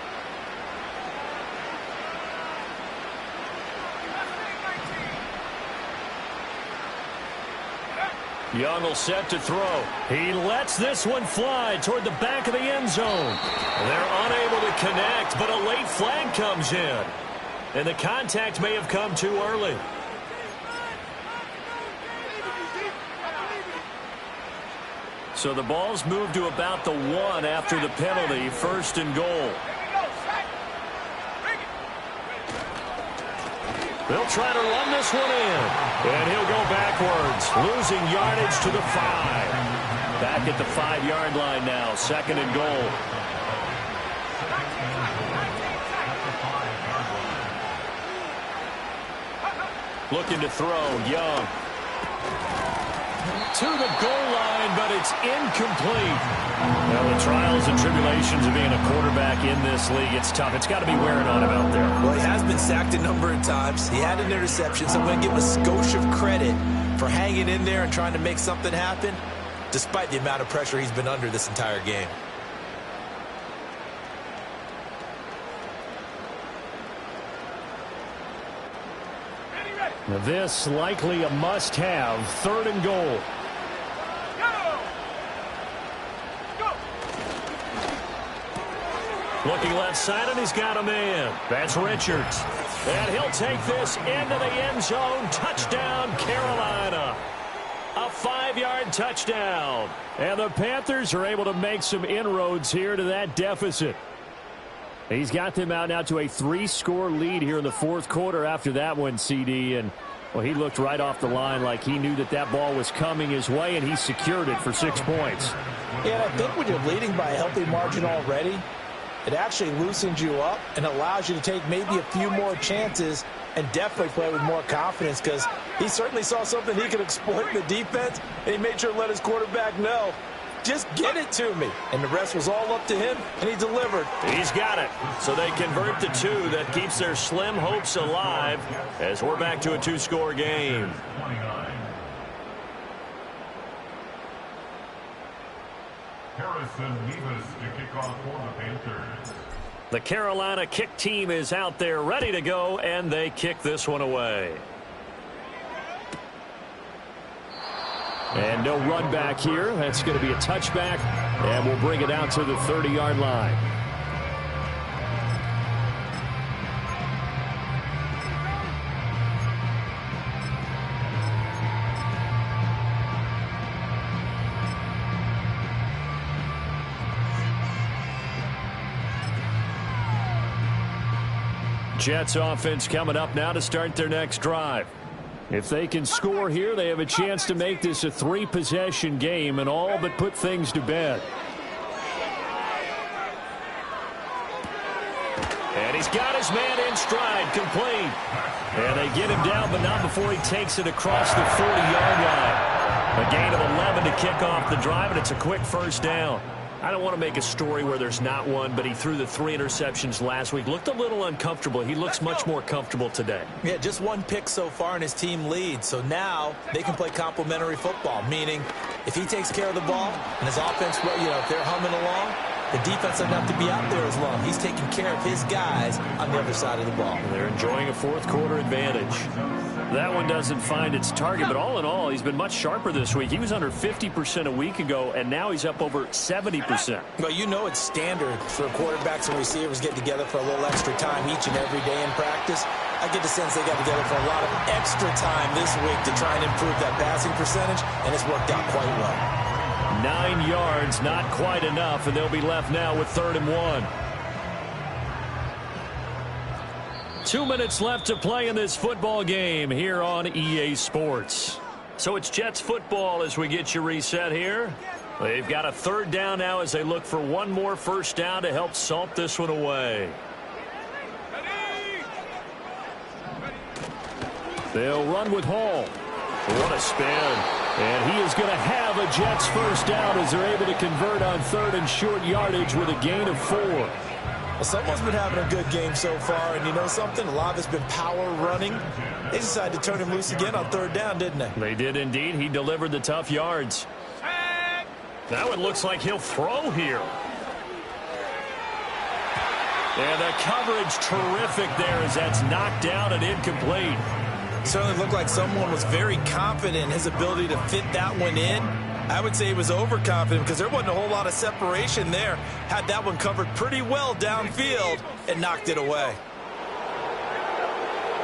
Young will set to throw. He lets this one fly toward the back of the end zone. They're unable to connect, but a late flag comes in. And the contact may have come too early. So the ball's moved to about the 1 after the penalty, 1st and goal. They'll try to run this one in. And he'll go backwards, losing yardage to the 5. Back at the 5-yard line now, 2nd and goal. Looking to throw, Young. To the goal line, but it's incomplete. Well, the trials and tribulations of being a quarterback in this league, it's tough. It's got to be wearing on him out there. Well, he has been sacked a number of times. He had an interception, so I'm going to give him a skosh of credit for hanging in there and trying to make something happen, despite the amount of pressure he's been under this entire game. Now this likely a must-have, 3rd and goal. Looking left side, and he's got a man. That's Richards. And he'll take this into the end zone. Touchdown, Carolina. A 5-yard touchdown. And the Panthers are able to make some inroads here to that deficit. He's got them out now to a 3-score lead here in the 4th quarter after that one, CD. And, well, he looked right off the line like he knew that that ball was coming his way, and he secured it for 6 points. Yeah, and I think when you're leading by a healthy margin already, it actually loosens you up and allows you to take maybe a few more chances and definitely play with more confidence, because he certainly saw something he could exploit in the defense, and he made sure to let his quarterback know, just get it to me. And the rest was all up to him, and he delivered. He's got it. So they convert the 2. That keeps their slim hopes alive as we're back to a 2-score game. Harrison Nevis to kick off for the Panthers. The Carolina kick team is out there ready to go, and they kick this one away. And no run back here. That's going to be a touchback, and we'll bring it out to the 30-yard line. Jets offense coming up now to start their next drive. If they can score here, they have a chance to make this a 3-possession game and all but put things to bed. And he's got his man in stride, complete. And they get him down, but not before he takes it across the 40-yard line. A gain of 11 to kick off the drive, and it's a quick first down. I don't want to make a story where there's not one, but he threw the 3 interceptions last week. Looked a little uncomfortable. He looks much more comfortable today. Yeah, just 1 pick so far, and his team leads. So now they can play complementary football, meaning if he takes care of the ball and his offense, if they're humming along, the defense doesn't have to be out there as long. He's taking care of his guys on the other side of the ball. They're enjoying a 4th quarter advantage. That one doesn't find its target, but all in all, he's been much sharper this week. He was under 50% a week ago, and now he's up over 70%. Well, you know it's standard for quarterbacks and receivers getting together for a little extra time each and every day in practice. I get the sense they got together for a lot of extra time this week to try and improve that passing percentage, and it's worked out quite well. 9 yards, not quite enough, and they'll be left now with 3rd and 1. 2 minutes left to play in this football game here on EA Sports. So it's Jets football as we get you reset here. They've got a 3rd down now as they look for one more first down to help salt this one away. They'll run with Hall. What a spin. And he is going to have a Jets first down as they're able to convert on 3rd and short yardage with a gain of 4. Well, someone's been having a good game so far, and you know something? A lot of it's been power running. They decided to turn him loose again on 3rd down, didn't they? They did indeed. He delivered the tough yards. That one looks like he'll throw here. And the coverage terrific there as that's knocked down and incomplete. Certainly looked like someone was very confident in his ability to fit that one in. I would say he was overconfident because there wasn't a whole lot of separation there. Had that one covered pretty well downfield and knocked it away.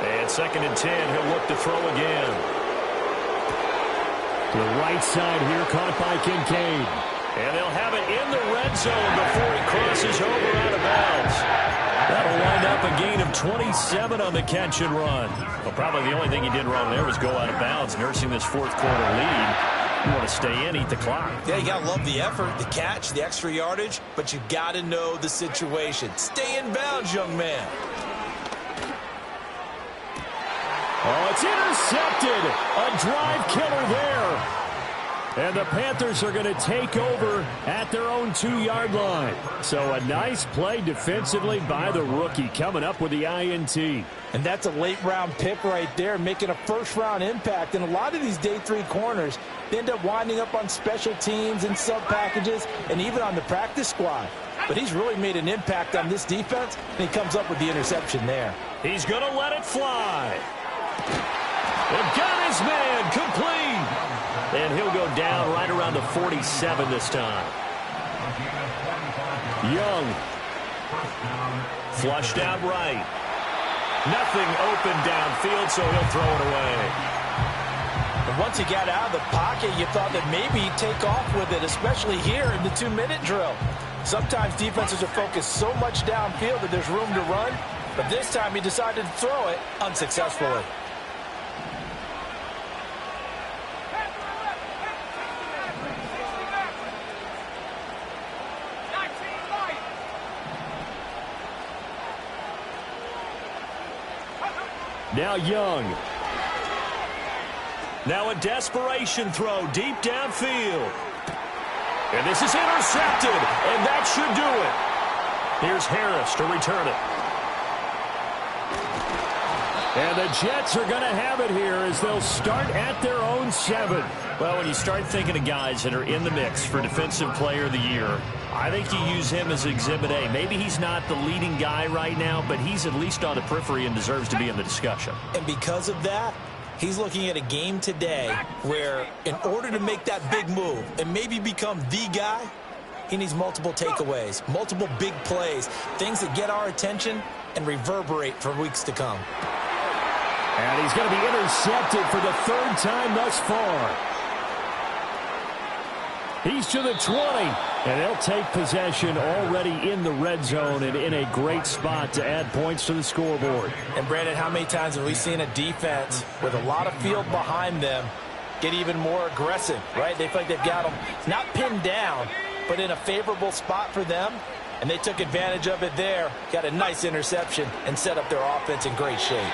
And 2nd and 10, he'll look to throw again. To the right side here, caught by Kincaid. And they'll have it in the red zone before he crosses over out of bounds. That'll wind up a gain of 27 on the catch and run. Well, probably the only thing he did wrong there was go out of bounds, nursing this 4th quarter lead. You want to stay in, eat the clock. Yeah, you got to love the effort, the catch, the extra yardage, but you got to know the situation. Stay in bounds, young man. Oh, it's intercepted. A drive killer there. And the Panthers are going to take over at their own 2-yard line. So a nice play defensively by the rookie, coming up with the INT. And that's a late-round pick right there, making a first-round impact. And a lot of these day 3 corners, they end up winding up on special teams and sub-packages and even on the practice squad. But he's really made an impact on this defense, and he comes up with the interception there. He's going to let it fly. And got his man complete. And he'll go down right around the 47 this time. Young. Flushed out right. Nothing open downfield, so he'll throw it away. And once he got out of the pocket, you thought that maybe he'd take off with it, especially here in the 2-minute drill. Sometimes defenses are focused so much downfield that there's room to run, but this time he decided to throw it unsuccessfully. Now Young. Now a desperation throw deep downfield. And this is intercepted, and that should do it. Here's Harris to return it. And the Jets are going to have it here as they'll start at their own 7. Well, when you start thinking of guys that are in the mix for Defensive Player of the Year, I think you use him as Exhibit A. Maybe he's not the leading guy right now, but he's at least on the periphery and deserves to be in the discussion. And because of that, he's looking at a game today where in order to make that big move and maybe become the guy, he needs multiple takeaways, multiple big plays, things that get our attention and reverberate for weeks to come. And he's going to be intercepted for the 3rd time thus far. He's to the 20, and they'll take possession already in the red zone and in a great spot to add points to the scoreboard. And, Brandon, how many times have we seen a defense with a lot of field behind them get even more aggressive, right? They feel like they've got them not pinned down, but in a favorable spot for them, and they took advantage of it there, got a nice interception, and set up their offense in great shape.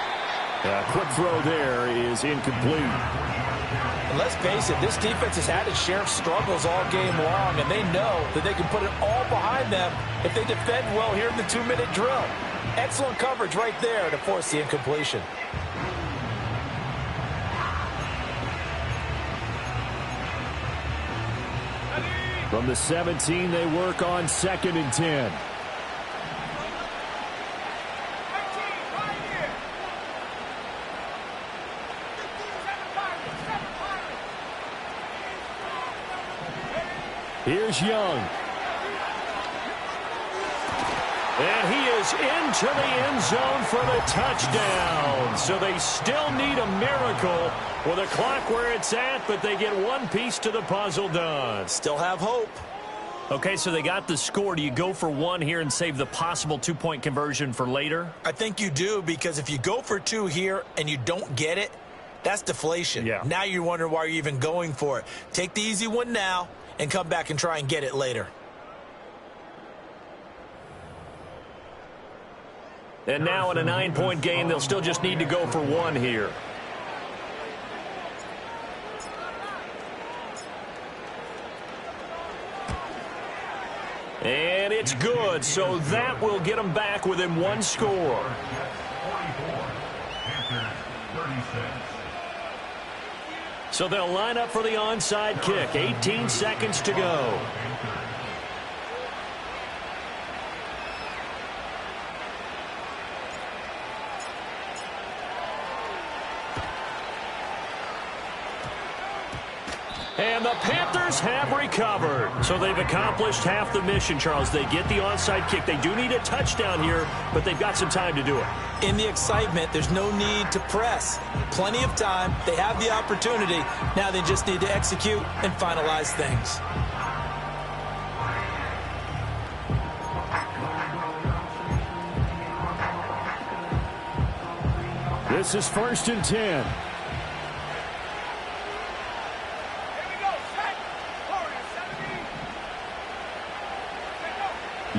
Quick throw there is incomplete. And let's face it, this defense has had its share of struggles all game long, and they know that they can put it all behind them if they defend well here in the 2-minute drill. Excellent coverage right there to force the incompletion. From the 17, they work on 2nd and 10. Here's Young. And he is into the end zone for the touchdown. So they still need a miracle with a clock where it's at, but they get one piece to the puzzle done. Still have hope. Okay, so they got the score. Do you go for one here and save the possible two-point conversion for later? I think you do, because if you go for two here and you don't get it, that's deflation. Yeah. Now you wonder why you're even going for it. Take the easy one now and come back and try and get it later. And now in a 9-point game, they'll still just need to go for one here. And it's good, so that will get them back within one score. 44. Panthers 36. So they'll line up for the onside kick. 18 seconds to go. And the Panthers have recovered. So they've accomplished half the mission, Charles. They get the onside kick. They do need a touchdown here, but they've got some time to do it. In the excitement, there's no need to press. Plenty of time. They have the opportunity. Now they just need to execute and finalize things. This is 1st and 10.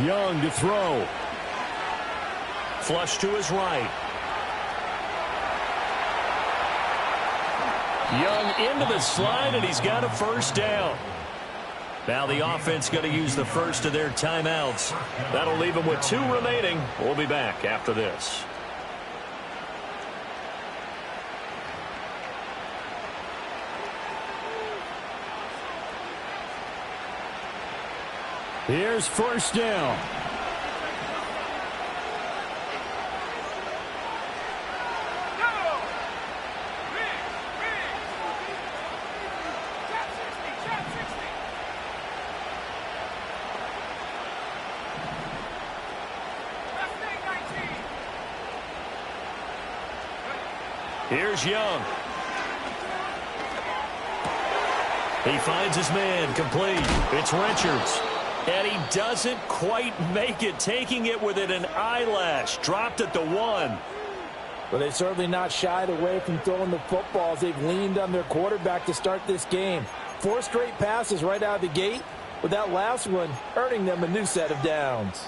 Young to throw. Flush to his right. Young into the slide, and he's got a first down. Now the offense going to use the first of their timeouts. That'll leave them with 2 remaining. We'll be back after this. Here's 1st down. Here's Young. He finds his man, complete. It's Richards. And he doesn't quite make it, taking it within an eyelash. Dropped at the 1. But they've certainly not shied away from throwing the footballs. They've leaned on their quarterback to start this game. 4 straight passes right out of the gate, with that last one earning them a new set of downs.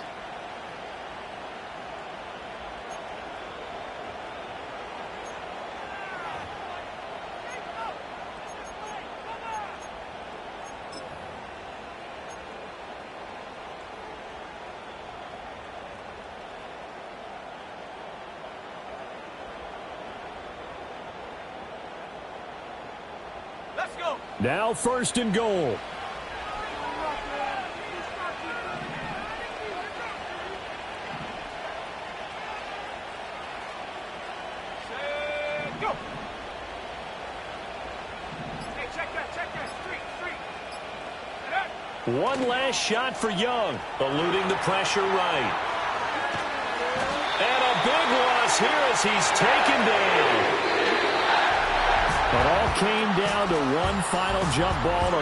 Now 1st and goal. Go. Hey, check that. Street. One last shot for Young, eluding the pressure right. And a big loss here as he's taken down. It all came down to one final jump ball on